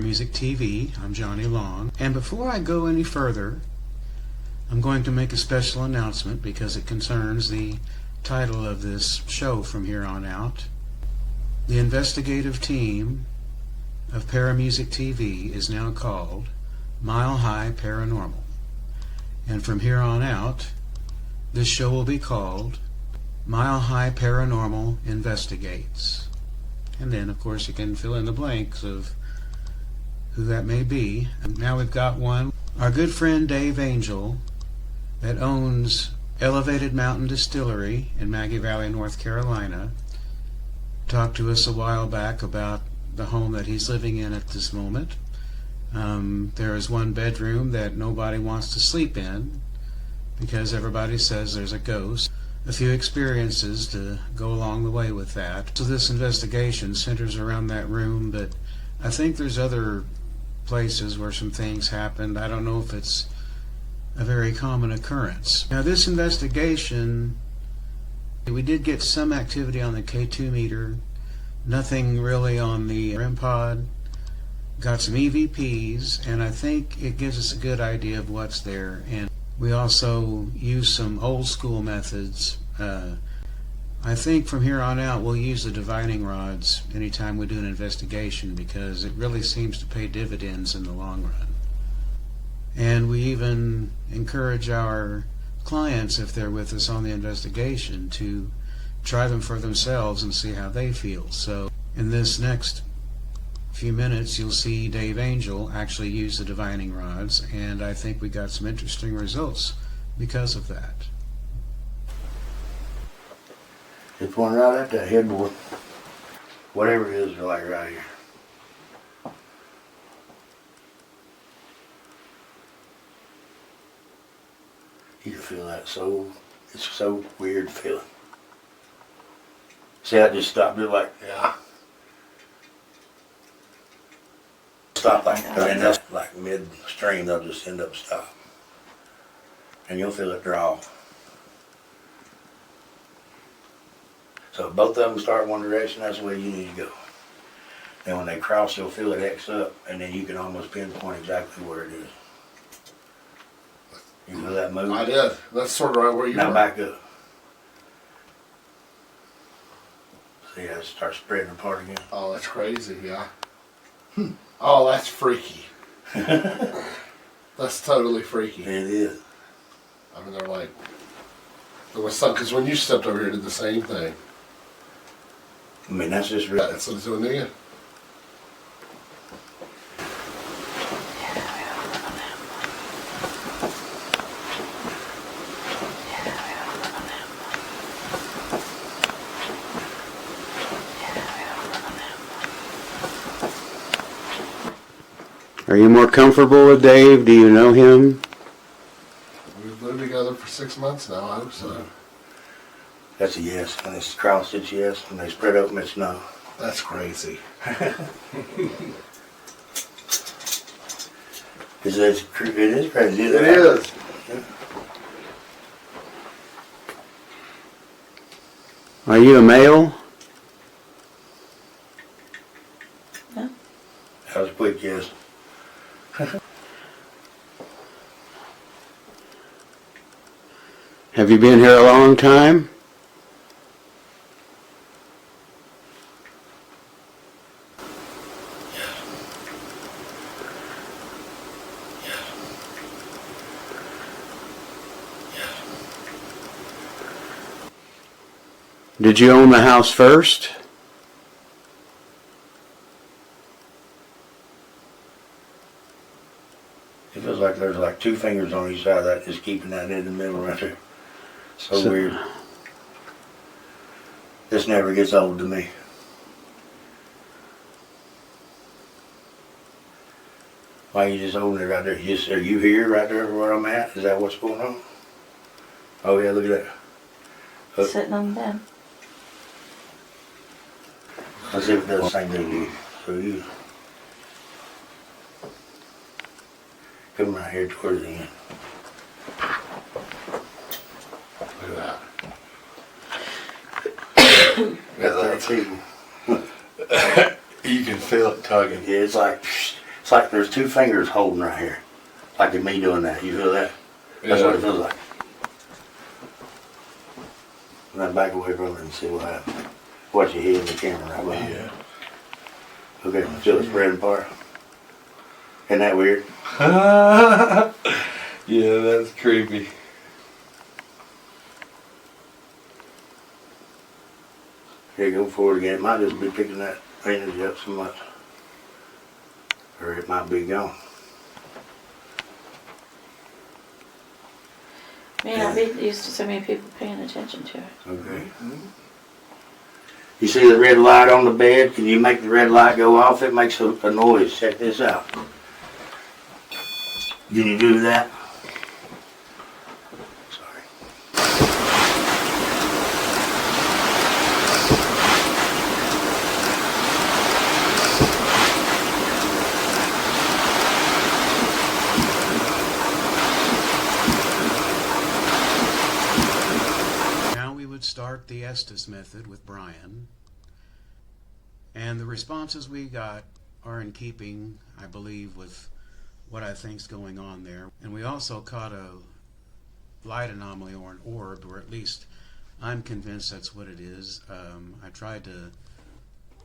Paramusic TV. I'm Johnny Long. And before I go any further, I'm going to make a special announcement because it concerns the title of this show from here on out. The investigative team of Paramusic TV is now called Mile High Paranormal. And from here on out, this show will be called Mile High Paranormal Investigates. And then, of course, you can fill in the blanks of who that may be. And now we've got one. Our good friend Dave Angel, that owns Elevated Mountain Distillery in Maggie Valley, North Carolina, talked to us a while back about the home that he's living in at this moment. There is one bedroom that nobody wants to sleep in because everybody says there's a ghost. A few experiences to go along the way with that. So this investigation centers around that room, but I think there's other places where some things happened. I don't know if it's a very common occurrence. Now this investigation, we did get some activity on the K2 meter, nothing really on the REM pod. Got some EVPs, and I think it gives us a good idea of what's there. And we also use some old school methods. I think from here on out we'll use the divining rods anytime we do an investigation because it really seems to pay dividends in the long run. And we even encourage our clients, if they're with us on the investigation, to try them for themselves and see how they feel. So in this next few minutes you'll see Dave Angel actually use the divining rods, and I think we got some interesting results because of that. It's one right at that headboard. Whatever it is, like right here. You can feel that it's so weird feeling. See, I just stopped it like, yeah. Stop like that, and that's like midstream, they'll just end up stopping. And you'll feel it draw. So if both of them start one direction, that's the way you need to go. Then when they cross, you'll feel it X up, and then you can almost pinpoint exactly where it is. You feel that move? I did. That's sort of right where you now were. Back up. See how it starts spreading apart again? Oh, that's crazy, yeah. Oh, that's freaky. That's totally freaky. It is. I mean, they're like, there was some, because when you stepped over here, it did the same thing. I mean, that's just Yeah, real. that's what it's doing to you. Are you more comfortable with Dave? Do you know him? We've lived together for 6 months now, I hope so. That's a yes. When it's crossed, it's yes. When they spread open, it's no. That's crazy. It is crazy. It is. Are you a male? That was a quick yes. Have you been here a long time? Did you own the house first? It feels like there's like two fingers on each side of that, just keeping that in the middle right there. So weird. This never gets old to me. Why you just holding it right there? Are you here right there where I'm at? Is that what's going on? Oh yeah, look at that. Look. Sitting on the bed. Let's see if it does the same thing to you. So you come right here towards the end. Look at that. Got that too. You can feel it tugging. Yeah, it's like It's like there's two fingers holding right here. Like in me doing that. You feel that? That's what it feels like. And then back away from it and see what happens. Watch you hit in the camera right behind you. Okay, feel it spreading apart. Isn't that weird? Yeah, that's creepy. Here, go forward again. It might just be picking that energy up so much. Or it might be gone. May not be used to so many people paying attention to it. Okay. You see the red light on the bed? Can you make the red light go off? It makes a noise. Check this out. Can you do that? Sorry. Now we would start the Estes method with Brian. And the responses we got are in keeping, I believe, with what I think's going on there. And we also caught a light anomaly or an orb, or at least I'm convinced that's what it is. I tried to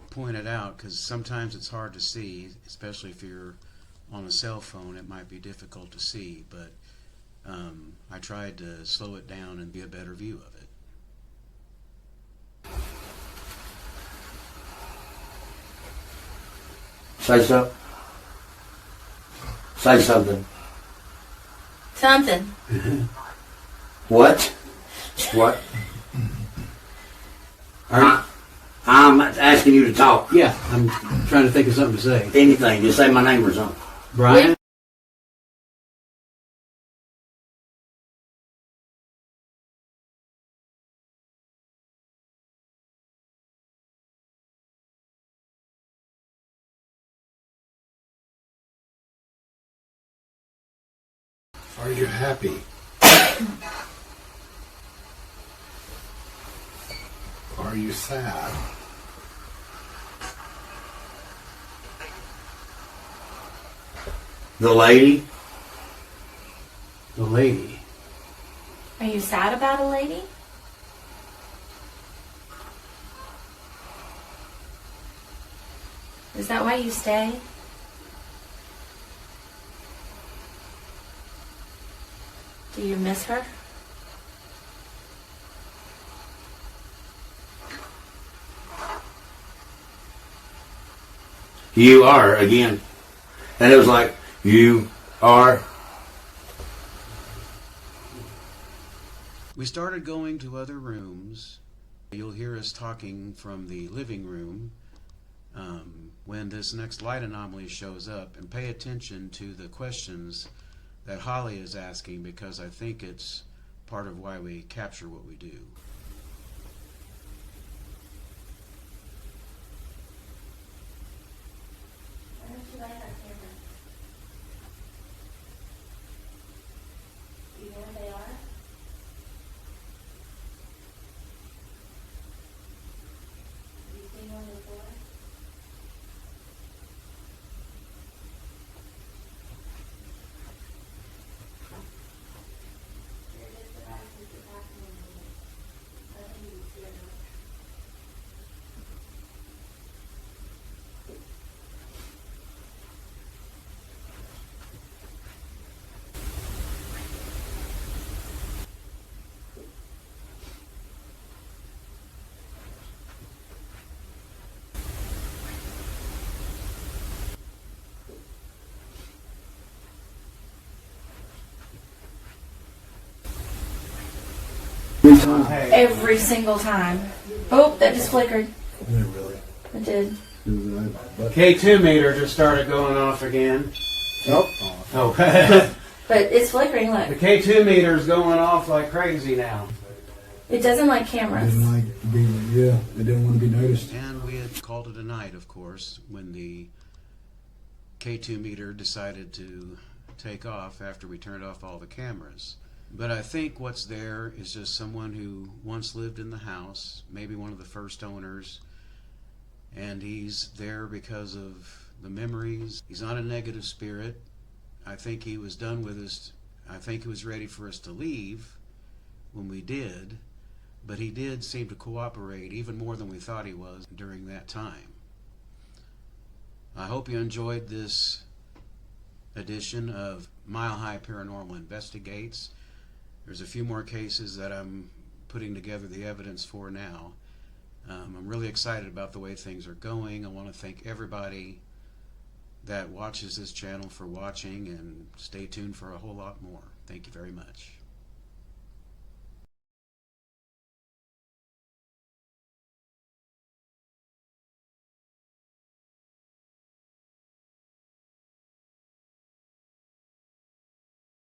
point it out because sometimes it's hard to see, especially if you're on a cell phone. It might be difficult to see, but I tried to slow it down and get a better view of it. Say something. Say something. Something. What? What? I'm asking you to talk. Yeah, I'm trying to think of something to say. Anything. Just say my name or something. Brian? Are you happy? Are you sad? The lady? The lady. Are you sad about a lady? Is that why you stay? Do you miss her? You are, again. And it was like, you are. We started going to other rooms. You'll hear us talking from the living room when this next light anomaly shows up, and pay attention to the questions that Holly is asking, because I think it's part of why we capture what we do. Why don't you light our camera? Do you know where they are? Have you seen one before? They're just about to get back in the room. I think you can see it. Every single time. Oh, that just flickered. It did. K2 meter just started going off again. Nope. Oh. But it's flickering, The look. K2 meter is going off like crazy now. It doesn't like cameras. Didn't like to be, yeah, they didn't want to be noticed. And we had called it a night, of course, when the K2 meter decided to take off after we turned off all the cameras. But I think what's there is just someone who once lived in the house, maybe one of the first owners, and he's there because of the memories. He's not a negative spirit. I think he was done with us. I think he was ready for us to leave when we did, but he did seem to cooperate even more than we thought he was during that time. I hope you enjoyed this edition of Mile High Paranormal Investigates. There's a few more cases that I'm putting together the evidence for now. I'm really excited about the way things are going. I want to thank everybody that watches this channel for watching, and stay tuned for a whole lot more. Thank you very much.